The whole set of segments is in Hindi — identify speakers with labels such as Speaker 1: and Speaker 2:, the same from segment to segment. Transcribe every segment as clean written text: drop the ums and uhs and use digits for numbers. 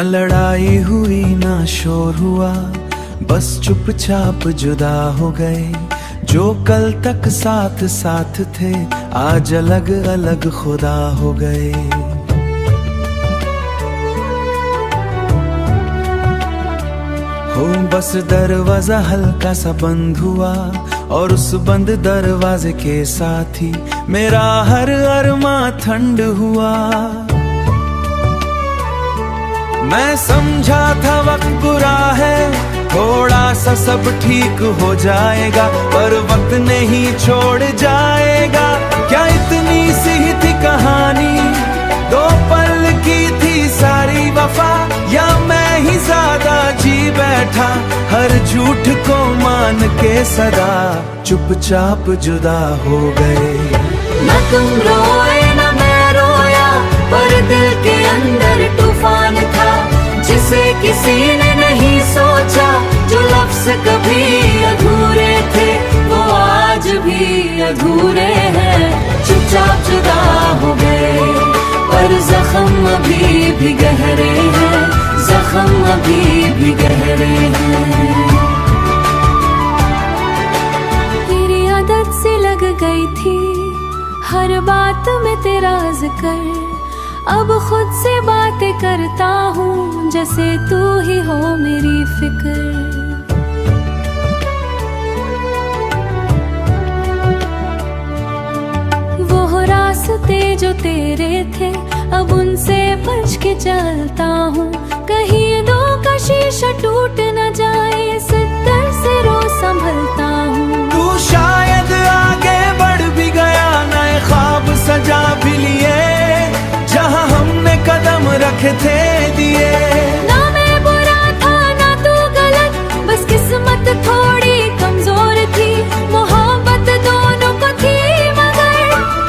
Speaker 1: लड़ाई हुई ना शोर हुआ, बस चुपचाप जुदा हो गए। जो कल तक साथ साथ थे आज अलग अलग खुदा हो गए। हो बस दरवाजा हल्का सा बंद हुआ और उस बंद दरवाजे के साथ ही मेरा हर अरमा ठंड हुआ। मैं समझा था वक्त बुरा है, थोड़ा सा सब ठीक हो जाएगा, पर वक्त नहीं छोड़ जाएगा। क्या इतनी सी थी कहानी, दो पल की थी सारी वफा, या मैं ही ज्यादा जी बैठा हर झूठ को मान के सदा चुपचाप जुदा हो गए।
Speaker 2: न तुम रोए न मैं रोया, पर दिल के अंदर तूफान था जिसे किसी ने नहीं सोचा। जो लफ्ज कभी अधूरे थे वो आज भी अधूरे हैं। चुपचाप जुदा हो गए पर जख्म अभी भी गहरे हैं, जख्म अभी भी गहरे हैं। तेरी आदत से लग गई थी हर बात में तेरा जिक्र, अब खुद से बातें करता हूँ जैसे तू ही हो मेरी फिक्र। वो रास्ते जो तेरे थे अब उनसे बच के चलता हूँ, कहीं दो का शीशा टूट न जाए, सितर से रोज संभलता हूँ।
Speaker 1: तू शायद आगे बढ़ भी गया, नए ख्वाब सजा भी लिए, जहाँ हमने कदम रखे थे दिए।
Speaker 2: ना मैं बुरा था ना तू गलत, बस किस्मत थोड़ी कमजोर थी, मोहब्बत दोनों को थी। मगर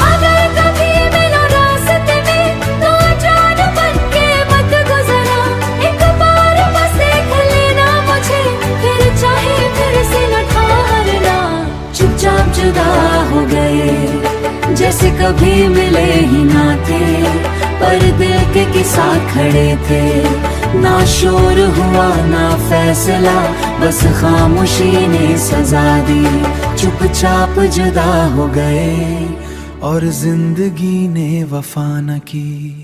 Speaker 2: अगर कभी मिलो रास्ते में तो जान बन के मत गुजरा, एक बार बस देख लेना मुझे, फिर चाहे फिर से न ठहरना। चुपचाप जुदा हो गए जैसे कभी मिले ही ना थे, पर दिल के साथ खड़े थे। ना शोर हुआ ना फैसला, बस खामोशी ने सजा दी। चुपचाप जुदा हो गए और जिंदगी ने वफा न की।